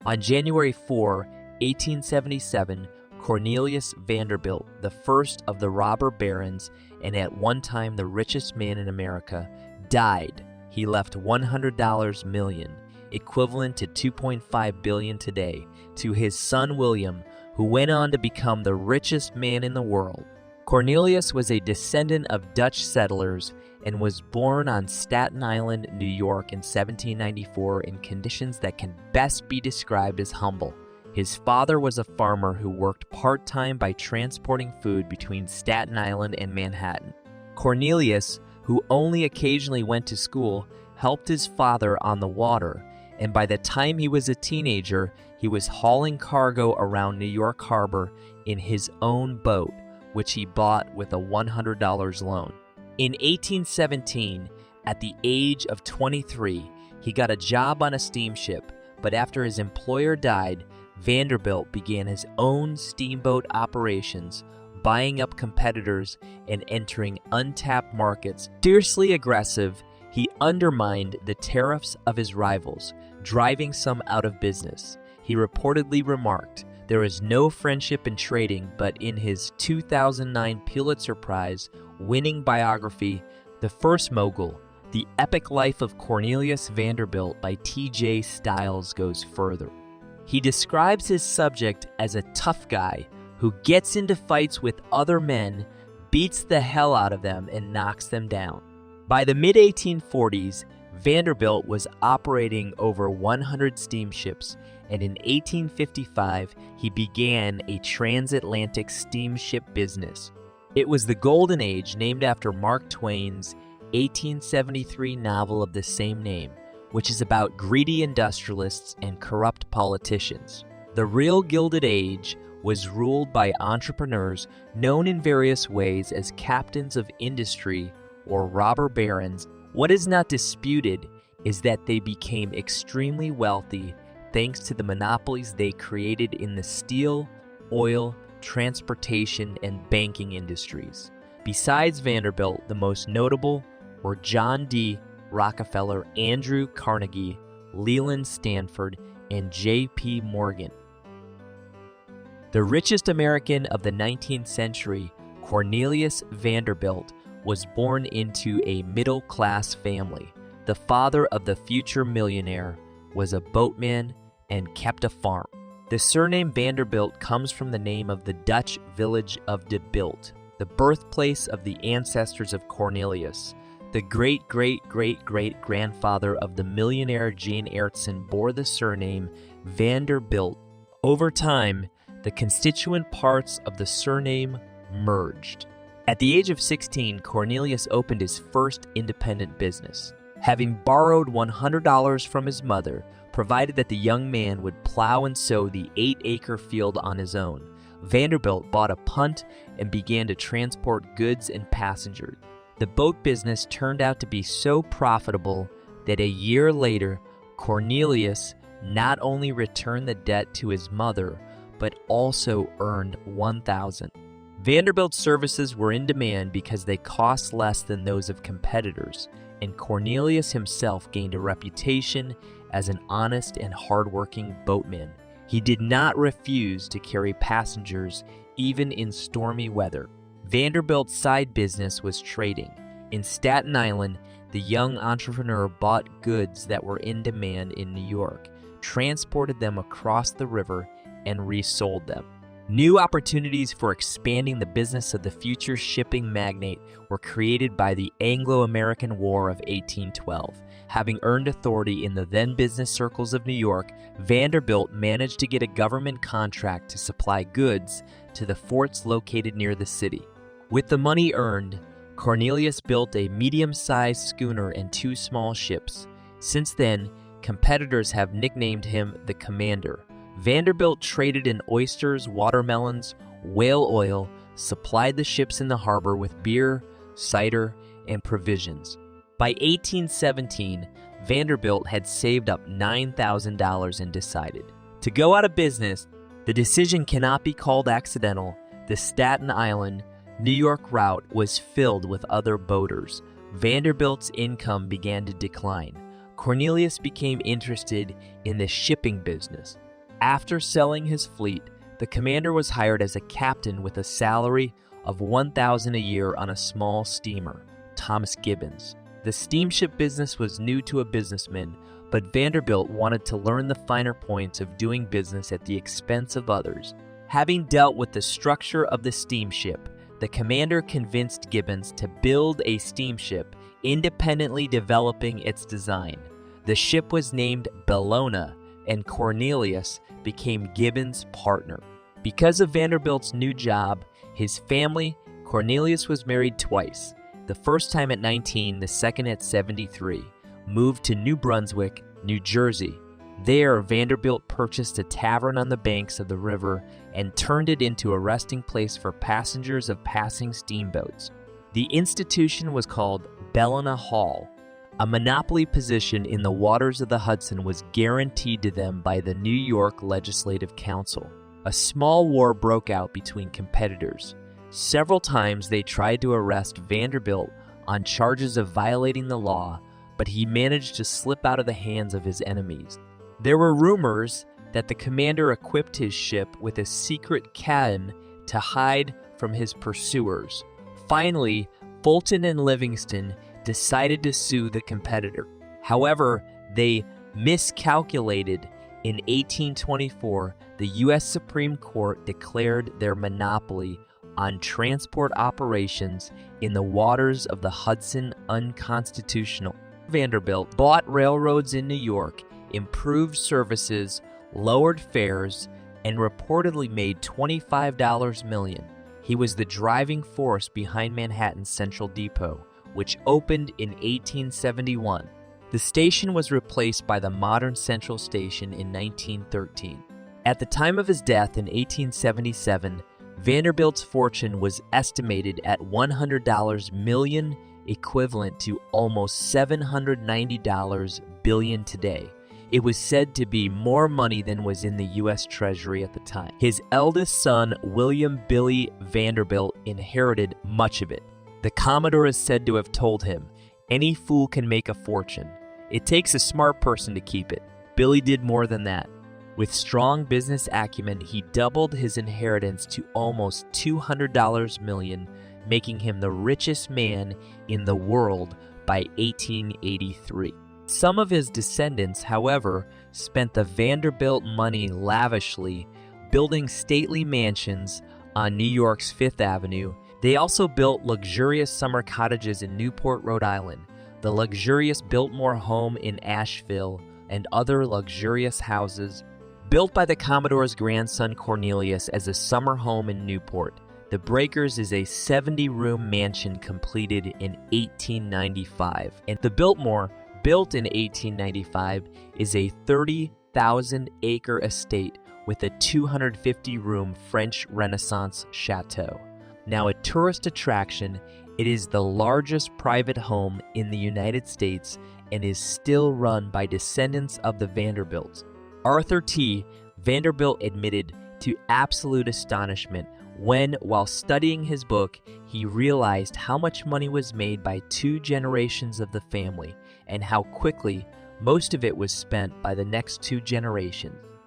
On January 4, 1877, Cornelius Vanderbilt, the first of the robber barons and at one time the richest man in America, died. He left $100 million, equivalent to $2.5 billion today, to his son William, who went on to become the richest man in the world. Cornelius was a descendant of Dutch settlers and was born on Staten Island, New York in 1794 in conditions that can best be described as humble. His father was a farmer who worked part-time by transporting food between Staten Island and Manhattan. Cornelius, who only occasionally went to school, helped his father on the water, and by the time he was a teenager, he was hauling cargo around New York Harbor in his own boat, which he bought with a $100 loan. In 1817, at the age of 23, he got a job on a steamship, but after his employer died, Vanderbilt began his own steamboat operations, buying up competitors and entering untapped markets. Fiercely aggressive, he undermined the tariffs of his rivals, driving some out of business. He reportedly remarked, "There is no friendship in trading," but in his 2009 Pulitzer Prize-winning biography, The First Mogul, The Epic Life of Cornelius Vanderbilt by T.J. Stiles goes further. He describes his subject as a tough guy who gets into fights with other men, beats the hell out of them, and knocks them down. By the mid-1840s, Vanderbilt was operating over 100 steamships, and in 1855, he began a transatlantic steamship business. It was the Golden Age, named after Mark Twain's 1873 novel of the same name, which is about greedy industrialists and corrupt politicians. The real Gilded Age was ruled by entrepreneurs known in various ways as captains of industry or robber barons. What is not disputed is that they became extremely wealthy thanks to the monopolies they created in the steel, oil, transportation, and banking industries. Besides Vanderbilt, the most notable were John D. Rockefeller, Andrew Carnegie, Leland Stanford, and J.P. Morgan. The richest American of the 19th century, Cornelius Vanderbilt, was born into a middle-class family. The father of the future millionaire was a boatman and kept a farm. The surname Vanderbilt comes from the name of the Dutch village of De Bilt, the birthplace of the ancestors of Cornelius. The great-great-great-great-grandfather of the millionaire Jane Ayrton bore the surname Vanderbilt. Over time, the constituent parts of the surname merged. At the age of 16, Cornelius opened his first independent business. Having borrowed $100 from his mother, provided that the young man would plow and sow the 8-acre field on his own, Vanderbilt bought a punt and began to transport goods and passengers. The boat business turned out to be so profitable that a year later, Cornelius not only returned the debt to his mother, but also earned $1,000. Vanderbilt's services were in demand because they cost less than those of competitors, and Cornelius himself gained a reputation as an honest and hardworking boatman. He did not refuse to carry passengers even in stormy weather. Vanderbilt's side business was trading. In Staten Island, the young entrepreneur bought goods that were in demand in New York, transported them across the river, and resold them. New opportunities for expanding the business of the future shipping magnate were created by the Anglo-American War of 1812. Having earned authority in the then business circles of New York, Vanderbilt managed to get a government contract to supply goods to the forts located near the city. With the money earned, Cornelius built a medium-sized schooner and 2 small ships. Since then, competitors have nicknamed him the Commander. Vanderbilt traded in oysters, watermelons, whale oil, supplied the ships in the harbor with beer, cider, and provisions. By 1817, Vanderbilt had saved up $9,000 and decided to go out of business. The decision cannot be called accidental. The Staten Island, New York route was filled with other boaters. Vanderbilt's income began to decline. Cornelius became interested in the shipping business. After selling his fleet, the commander was hired as a captain with a salary of $1,000 a year on a small steamer, Thomas Gibbons. The steamship business was new to a businessman, but Vanderbilt wanted to learn the finer points of doing business at the expense of others. Having dealt with the structure of the steamship, the commander convinced Gibbons to build a steamship, independently developing its design. The ship was named Bellona, and Cornelius became Gibbons' partner. Because of Vanderbilt's new job, his family, Cornelius was married twice, the first time at 19, the second at 73, moved to New Brunswick, New Jersey. There, Vanderbilt purchased a tavern on the banks of the river and turned it into a resting place for passengers of passing steamboats. The institution was called Bellona Hall. A monopoly position in the waters of the Hudson was guaranteed to them by the New York Legislative Council. A small war broke out between competitors. Several times they tried to arrest Vanderbilt on charges of violating the law, but he managed to slip out of the hands of his enemies. There were rumors that the commander equipped his ship with a secret cannon to hide from his pursuers. Finally, Fulton and Livingston decided to sue the competitor. However, they miscalculated. In 1824, the U.S. Supreme Court declared their monopoly on transport operations in the waters of the Hudson unconstitutional. Vanderbilt bought railroads in New York, improved services, lowered fares, and reportedly made $25 million. He was the driving force behind Manhattan's Central Depot, which opened in 1871. The station was replaced by the modern Central Station in 1913. At the time of his death in 1877, Vanderbilt's fortune was estimated at $100 million, equivalent to almost $790 billion today. It was said to be more money than was in the U.S. Treasury at the time. His eldest son, William Billy Vanderbilt, inherited much of it. The Commodore is said to have told him, "Any fool can make a fortune. It takes a smart person to keep it." Billy did more than that. With strong business acumen, he doubled his inheritance to almost $200 million, making him the richest man in the world by 1883. Some of his descendants, however, spent the Vanderbilt money lavishly, building stately mansions on New York's Fifth Avenue. They also built luxurious summer cottages in Newport, Rhode Island, the luxurious Biltmore home in Asheville, and other luxurious houses. Built by the Commodore's grandson Cornelius as a summer home in Newport, the Breakers is a 70-room mansion completed in 1895, and the Biltmore, built in 1895, is a 30,000-acre estate with a 250-room French Renaissance chateau. Now a tourist attraction, it is the largest private home in the United States and is still run by descendants of the Vanderbilts. Arthur T. Vanderbilt admitted to absolute astonishment when, while studying his book, he realized how much money was made by 2 generations of the family and how quickly most of it was spent by the next 2 generations.